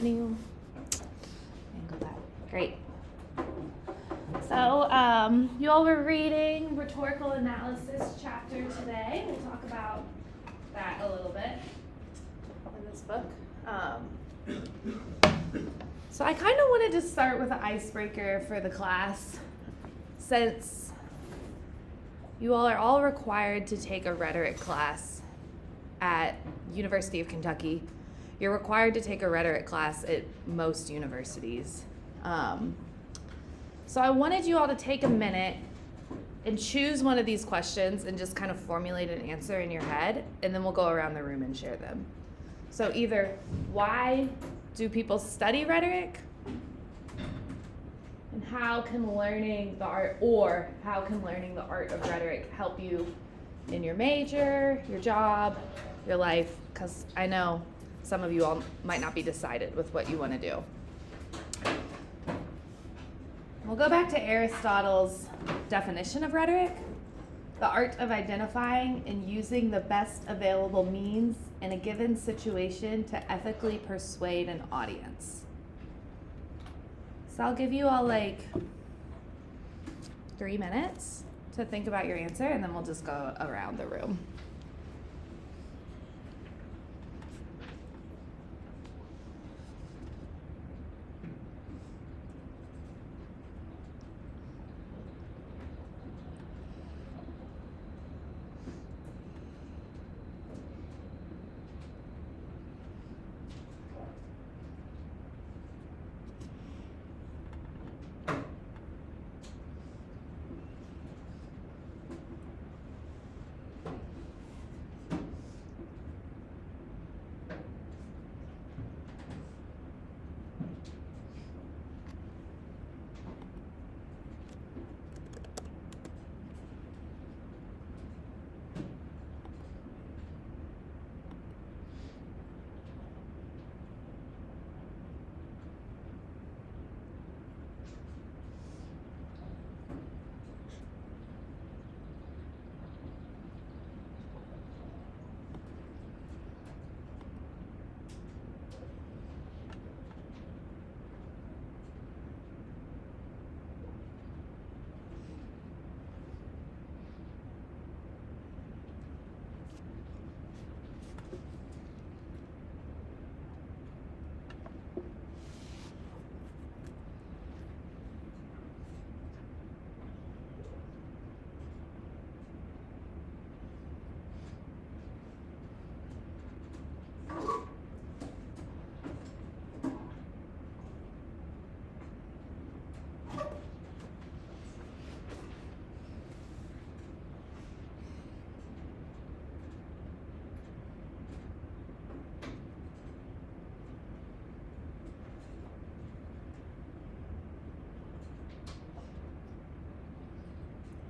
Any angle that. Great. So you all were reading Rhetorical Analysis chapter today. We'll talk about that a little bit in this book. So I kind of wanted to start with an icebreaker for the class, since you all are all required to take a rhetoric class at University of Kentucky. You're required to take a rhetoric class at most universities. So I wanted you all to take a minute and choose one of these questions and just kind of formulate an answer in your head, and then we'll go around the room and share them. So either, why do people study rhetoric? And how can learning the art, or how can learning the art of rhetoric help you in your major, your job, your life? Because I know some of you all might not be decided with what you want to do. We'll go back to Aristotle's definition of rhetoric: the art of identifying and using the best available means in a given situation to ethically persuade an audience. So I'll give you all like 3 minutes to think about your answer, and then we'll just go around the room.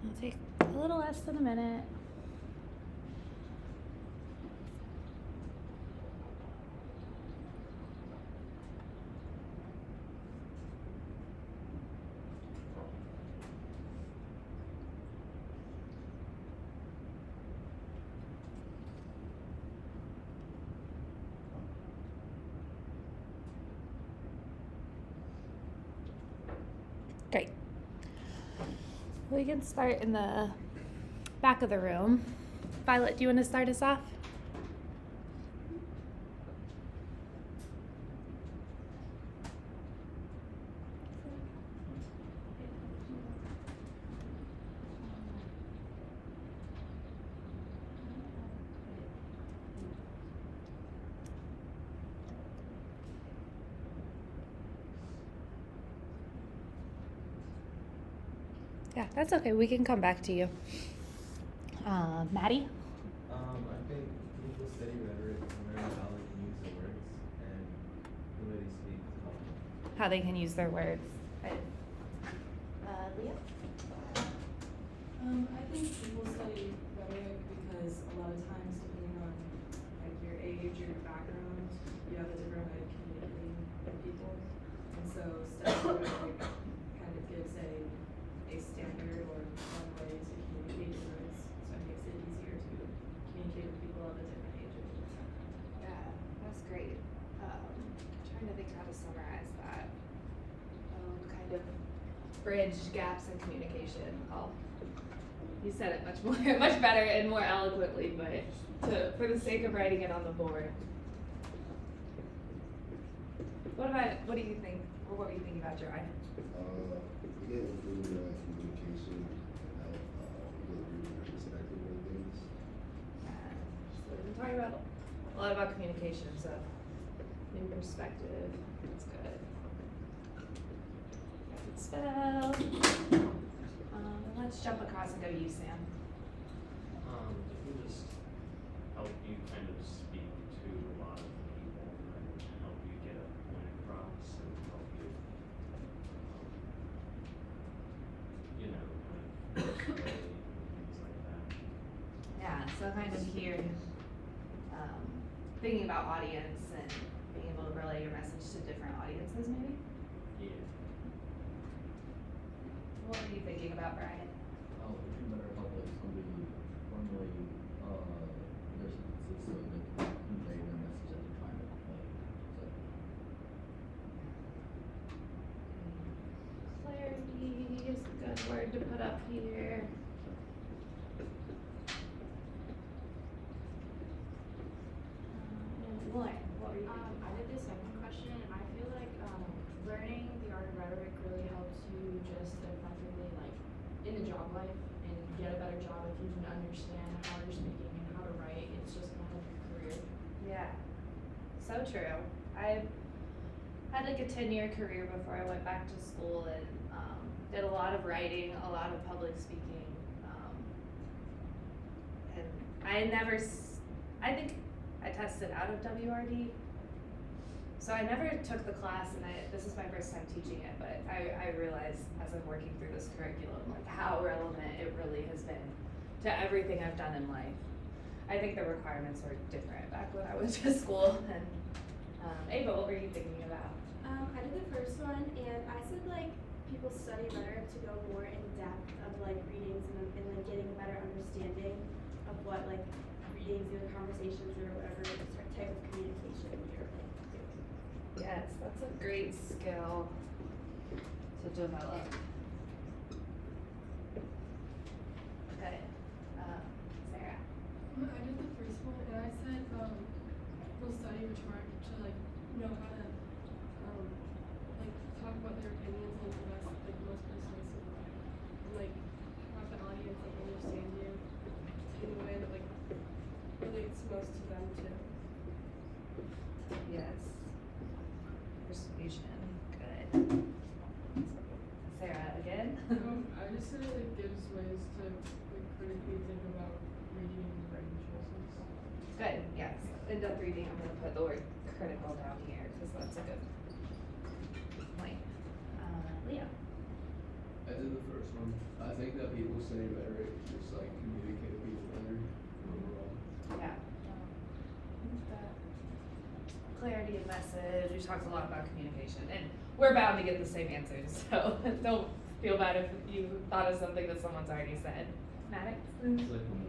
It'll take a little less than a minute. Great. We can start in the back of the room. Violet, do you want to start us off? Yeah, that's okay. We can come back to you. Maddie? I think people study rhetoric to learn how they can use their words and the way they speak to help them. How they can use their words. Right. Leah? I think people study rhetoric because a lot of times, depending on like your age or your background, you have a different way of communicating with people, and so studying rhetoric kind of gives a standard or one way to communicate your words, so it makes it easier to communicate with people of a different age. Yeah, that's great. Trying to think how to to summarize that. Kind of bridge gaps in communication. You said it much more, much better and more eloquently, but for the sake of writing it on the board. What do you think, or what were you thinking about, Gerard? Again, improving communication and help people agree with their perspective on things. So we've been talking about a lot about communication, so new perspective, that's good. Good spell. And let's jump across and go to you, Sam. It can just help you kind of speak to a lot of people and help you get a point across and help you, kind of persuade and things like that. Yeah, so kind of here, thinking about audience and being able to relay your message to different audiences, maybe? Yeah. What were you thinking about, Brian? It can better help like somebody formulate their sentences so they can convey their message that they're trying to convey. Clarity is a good word to put up here. And Lauren, what were you thinking? I did the second question, and I feel like learning the art of rhetoric really helps you just effectively, like, in the job life and get a better job if you can understand how you're speaking and how to write. It's just gonna help your career. Yeah, so true. I had like a 10-year career before I went back to school and did a lot of writing, a lot of public speaking. And I think I tested out of WRD. So I never took the class, and this is my first time teaching it, but I realized as I'm working through this curriculum, like how relevant it really has been to everything I've done in life. I think the requirements were different back when I went to school. And Ava, what were you thinking about? I did the first one, and I said like people study rhetoric to go more in depth of like readings and like getting a better understanding of what like readings or conversations or whatever type of communication you're like doing. Yes, that's a great skill to develop. Okay, Sarah. I did the first one, and I said people study rhetoric to like know how to like talk about their opinions in the most persuasive way, and like have the audience like understand you in a way that like relates most to them too. Yes. Persuasion, good. Sarah, again? I just said it like gives ways to like critically think about reading and writing choices. Good, yes. End up reading, I'm gonna put the word critical down here, because that's a good point. Leo? I did the first one. I think that people say rhetoric just like communicate with people better overall. Yeah. Clarity of message, we talked a lot about communication, and we're bound to get the same answers, so don't feel bad if you thought of something that someone's already said. Maddox? It's like one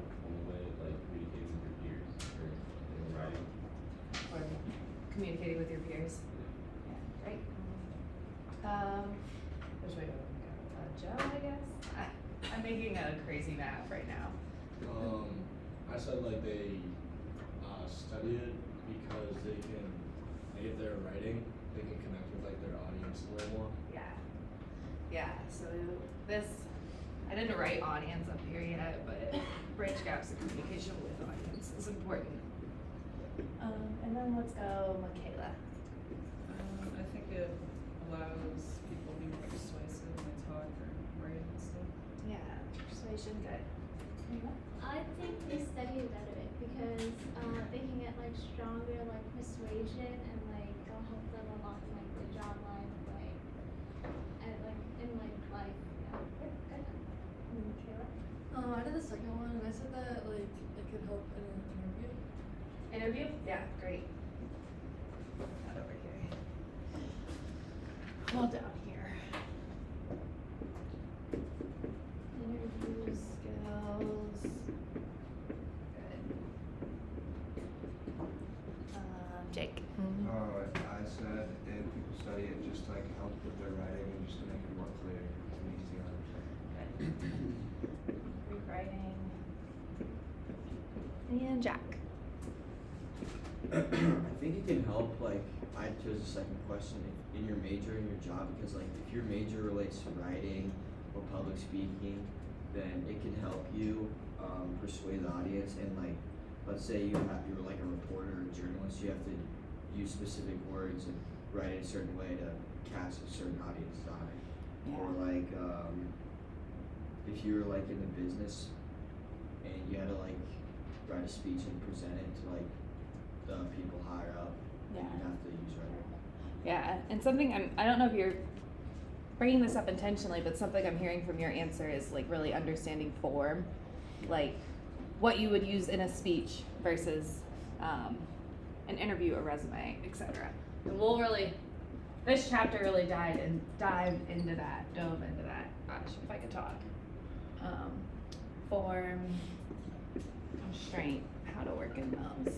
way of like communicating with your peers or writing. Or communicating with your peers. Yeah, great. Which way do I want to go? Joe, I guess? I'm making a crazy map right now. I said like they study it because they can, like if they're writing, they can connect with like their audience a little more. Yeah. Yeah, so this, I didn't write audience up here yet, but bridge gaps in communication with audience is important. And then let's go Michaela. I think it allows people to be more persuasive when they talk or write and stuff. Yeah, persuasion, good. I think they study rhetoric because they can get like stronger like persuasion and like it'll help them a lot in like the job life, like and like in like life. Yeah. Good. Michaela? I did the second one, and I said that like it could help in an interview. Interview? Yeah, great. Not over here. Well, down here. Interview skills. Good. Jake. I said if people it just like help with their writing and just to make it more clear and easy to understand. Rewriting. And Jack. I think it can help, like, I chose the second question, in your major, in your job, because like, if your major relates to writing or public speaking, then it can help you, persuade the audience, and like, let's say you're like a reporter or a journalist, you have to use specific words and write it a certain way to cast a certain audience's eye. Yeah. Or like, if you're like in the business and you had to like write a speech and present it to like the people higher up, Yeah. you have to use writing. Yeah, and something I don't know if you're bringing this up intentionally, but something I'm hearing from your answer is like really understanding form, like what you would use in a speech versus an interview, a resume, etc. And we'll really, this chapter really dove into that. Gosh, if I could talk. Form, constraint, how to work in those.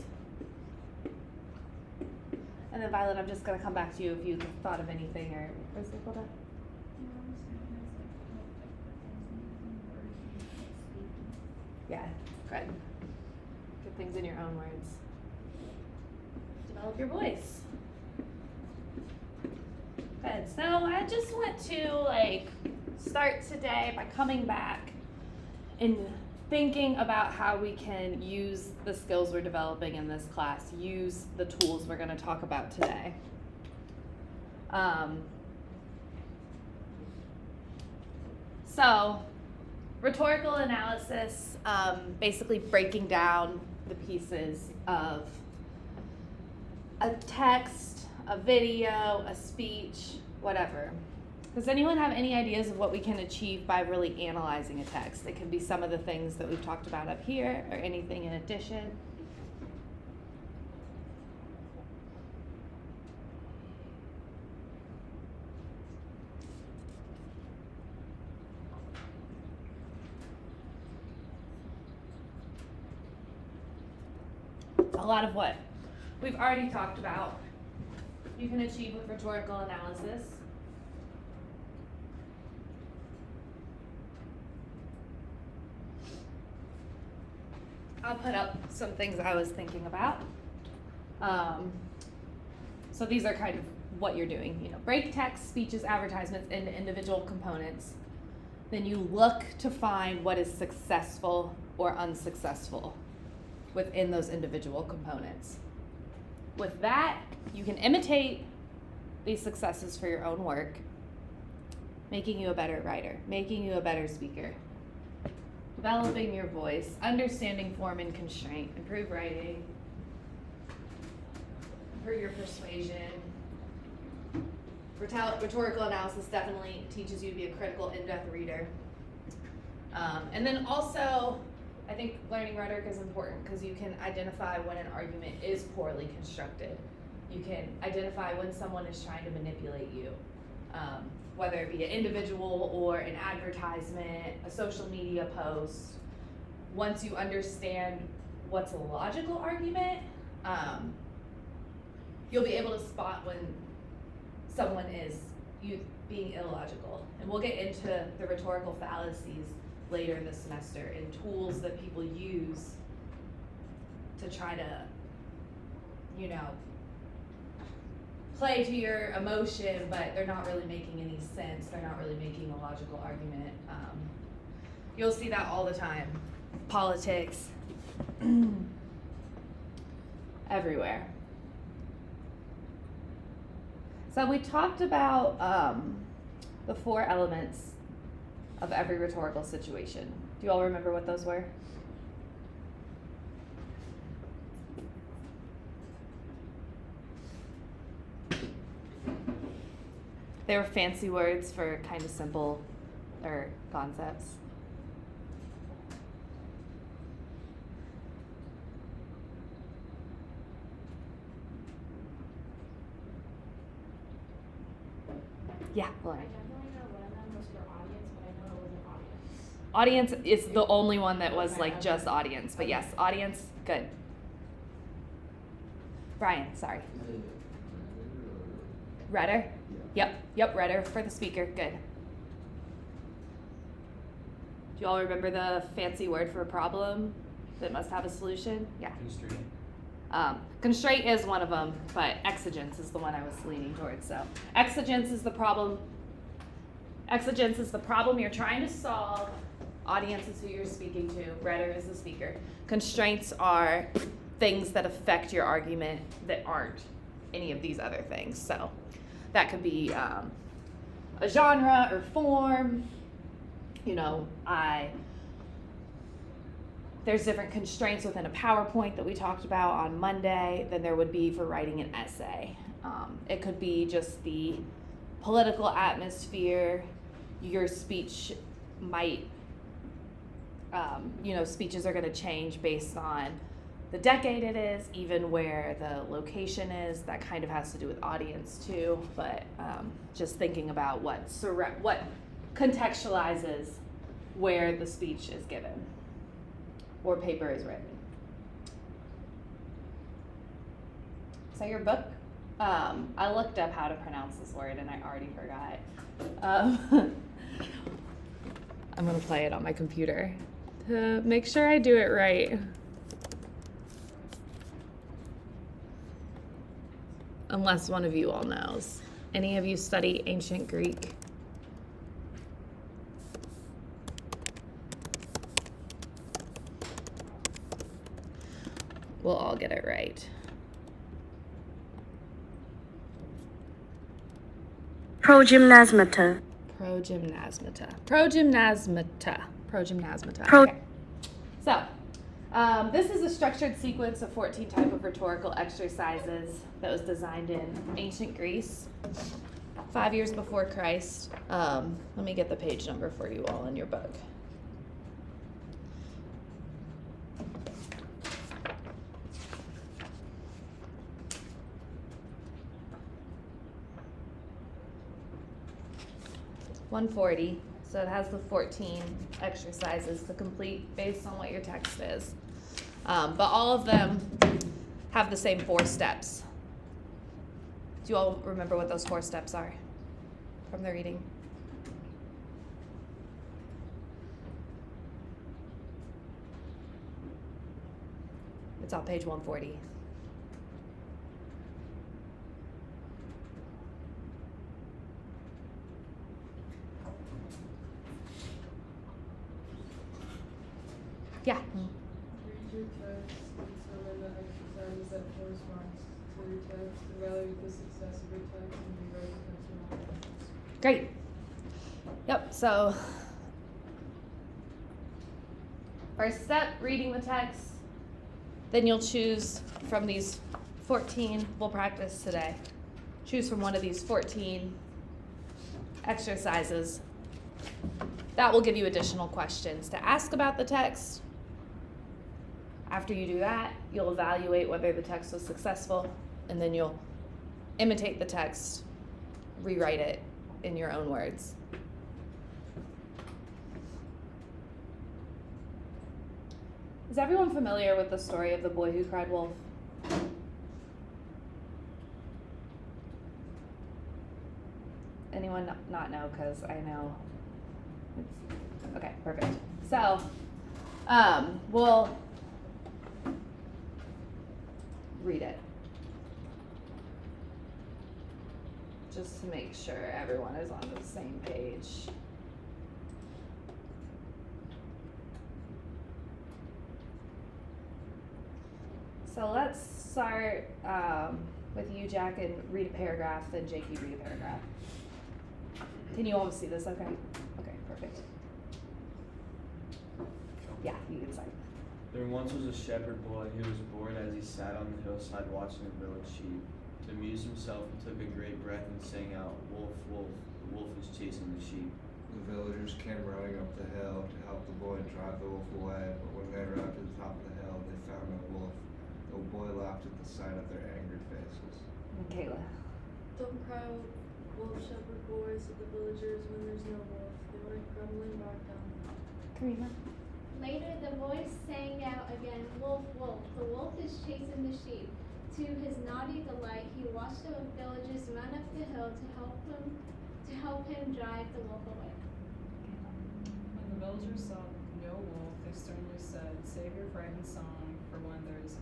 And then Violet, I'm just gonna come back to you if you thought of anything or was it hold on? Yeah, good. Get things in your own words. Develop your voice. Good. So I just want to like start today by coming back and thinking about how we can use the skills we're developing in this class, use the tools we're going to talk about today. So, rhetorical analysis, basically breaking down the pieces of a text, a video, a speech, whatever. Does anyone have any ideas of what we can achieve by really analyzing a text? It could be some of the things that we've talked about up here or anything in addition. A lot of what we've already talked about you can achieve with rhetorical analysis. I'll put up some things I was thinking about. So these are kind of what you're doing. You know, break text, speeches, advertisements into individual components. Then you look to find what is successful or unsuccessful within those individual components. With that, you can imitate these successes for your own work, making you a better writer, making you a better speaker, developing your voice, understanding form and constraint, improve writing, improve your persuasion. Rhetorical analysis definitely teaches you to be a critical, in-depth reader. And then also, I think learning rhetoric is important because you can identify when an argument is poorly constructed. You can identify when someone is trying to manipulate you, whether it be an individual or an advertisement, a social media post. Once you understand what's a logical argument, you'll be able to spot when someone is being illogical. And we'll get into the rhetorical fallacies later in the semester and tools that people use to try to, you know, play to your emotion, but they're not really making any sense. They're not really making a logical argument. You'll see that all the time. Politics, everywhere. So we talked about the 4 elements of every rhetorical situation. Do you all remember what those were? They were fancy words for kind of simple concepts. Yeah, Lauren. I definitely know one of them was for audience, but I know it wasn't audience. Audience is the only one that was like just audience, but yes, audience, good. Brian, sorry. Is it Rhetor? Yeah. Yep, rhetor for the speaker. Good. Do you all remember the fancy word for a problem that must have a solution? Yeah. Constraint. Constraint is one of them, but exigence is the one I was leaning towards. So exigence is the problem. Exigence is the problem you're trying to solve. Audience is who you're speaking to. Rhetor is the speaker. Constraints are things that affect your argument that aren't any of these other things. So that could be a genre or form. You know, there's different constraints within a PowerPoint that we talked about on Monday than there would be for writing an essay. It could be just the political atmosphere. Your speech might, speeches are going to change based on the decade it is, even where the location is. That kind of has to do with audience too, but just thinking about what contextualizes where the speech is given or paper is written. Is that your book? I looked up how to pronounce this word and I already forgot. I'm gonna play it on my computer to make sure I do it right. Unless one of you all knows. Any of you study ancient Greek? We'll all get it right. Progymnasmata. Okay. So, this is a structured sequence of 14 type of rhetorical exercises that was designed in ancient Greece, 5 years before Christ. Let me get the page number for you all in your book. $140. So it has the 14 exercises to complete based on what your text is. But all of them have the same 4 steps. Do you all remember what those 4 steps are from the reading? It's on page 140. Yeah. Read your text, determine the exercises that correspond to your text, evaluate the success of your text, and rewrite the text in all directions. Great. Yep, so first step, reading the text. Then you'll choose from these 14 we'll practice today. Choose from one of these 14 exercises. That will give you additional questions to ask about the text. After you do that, you'll evaluate whether the text was successful, and then you'll imitate the text, rewrite it in your own words. Is everyone familiar with the story of the boy who cried wolf? Anyone not know? Because I know. Okay, perfect. So, we'll read it. Just to make sure everyone is on the same page. So let's start with you, Jack, and read a paragraph, then Jake, you read a paragraph. Can you all see this okay? Okay, perfect. Yeah, you can start. There once was a shepherd boy who was bored as he sat on the hillside watching a village sheep. To amuse himself, he took a great breath and sang out, "Wolf, wolf, the wolf is chasing the sheep." The villagers came running up the hill to help the boy drive the wolf away, but when they arrived at the top of the hill, they found no wolf. The boy laughed at the sight of their angered faces. Kayla. Don't cry, wolf, shepherd boy, said the villagers, when there's no wolf. They went grumbling back down. Karina. Later, the voice sang out again, "Wolf, wolf, the wolf is chasing the sheep." To his naughty delight, he watched the villagers run up the hill to help him drive the wolf away. When the villagers saw no wolf, they sternly said, "Save your frightened song for when there is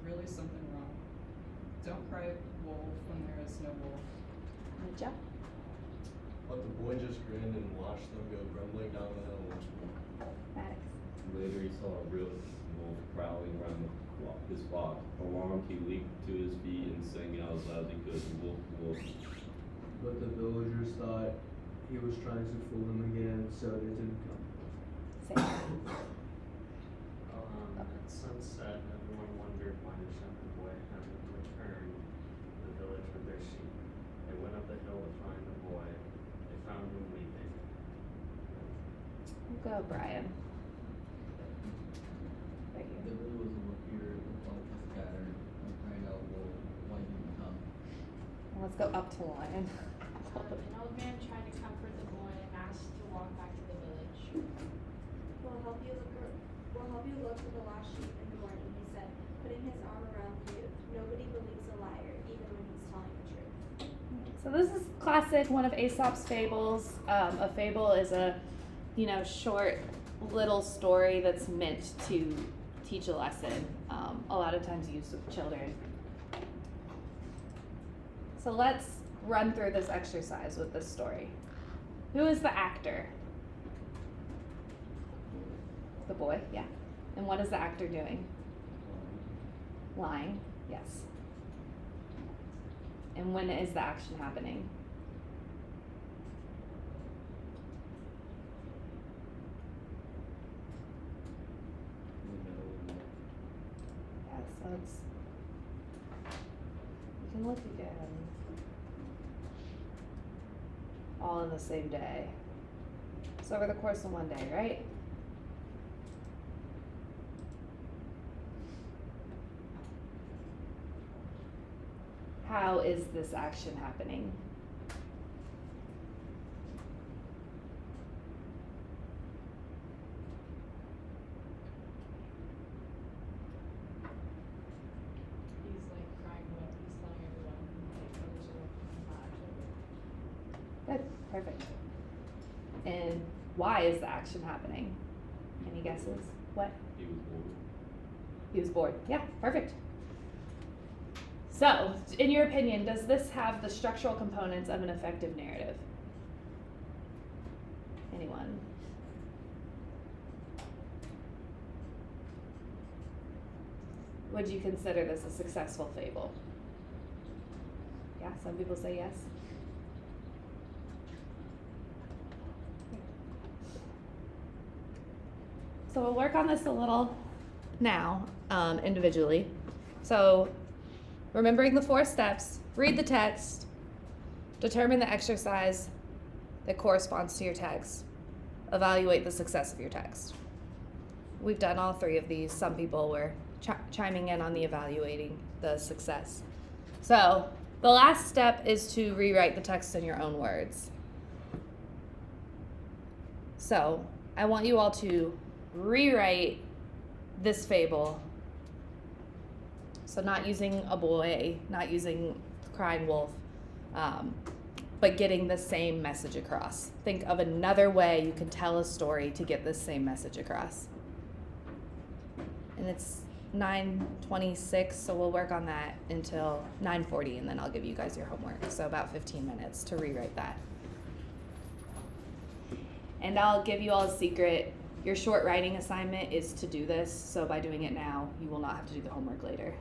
really something wrong. Don't cry wolf when there is no wolf." Good job. But the boy just grinned and watched them go grumbling down the hill once more. Maddox. Later he saw a real wolf prowling around his flock. Alarmed, he leaped to his feet and sang out as loud as he could, "Wolf, wolf." But the villagers thought he was trying to fool them again, so they didn't come. Same. At sunset, everyone wondered why the shepherd boy hadn't returned to the village with their sheep. They went up the hill to find the boy. They found him weeping. Go, Brian. Right There here. really was a wolf here, the flock was scattered, and cried out, "Wolf, why didn't you come?" Let's go up to Lion. An old man tried to comfort the boy and asked to walk back to the village. We'll help you look for the lost sheep in the morning," he said, putting his arm around the youth. "Nobody believes a liar, even when he's telling the truth." So this is classic, one of Aesop's fables. A fable is a, short little story that's meant to teach a lesson. A lot of times used with children. So let's run through this exercise with this story. Who is the actor? The boy, yeah. And what is the actor doing? Lying, yes. And when is the action happening? Yeah, so it's, you can look again. All in the same day. So over the course of one day, right? How is this action happening? He's like crying wolf. He's telling everyone like there's a wolf. He's not actually. Good, perfect. And why is the action happening? Any guesses? What? He was bored. He was bored. Yeah, perfect. So, in your opinion, does this have the structural components of an effective narrative? Anyone? Would you consider this a successful fable? Yeah, some people say yes. So we'll work on this a little now, individually. So remembering the 4 steps, read the text, determine the exercise that corresponds to your text, evaluate the success of your text. We've done all 3 of these. Some people were chiming in on the evaluating the success. So the last step is to rewrite the text in your own words. So I want you all to rewrite this fable. So not using a boy, not using crying wolf, but getting the same message across. Think of another way you can tell a story to get this same message across. And it's 9:26, so we'll work on that until 9:40, and then I'll give you guys your homework. So about 15 minutes to rewrite that. And I'll give you all a secret. Your short writing assignment is to do this, so by doing it now, you will not have to do the homework later.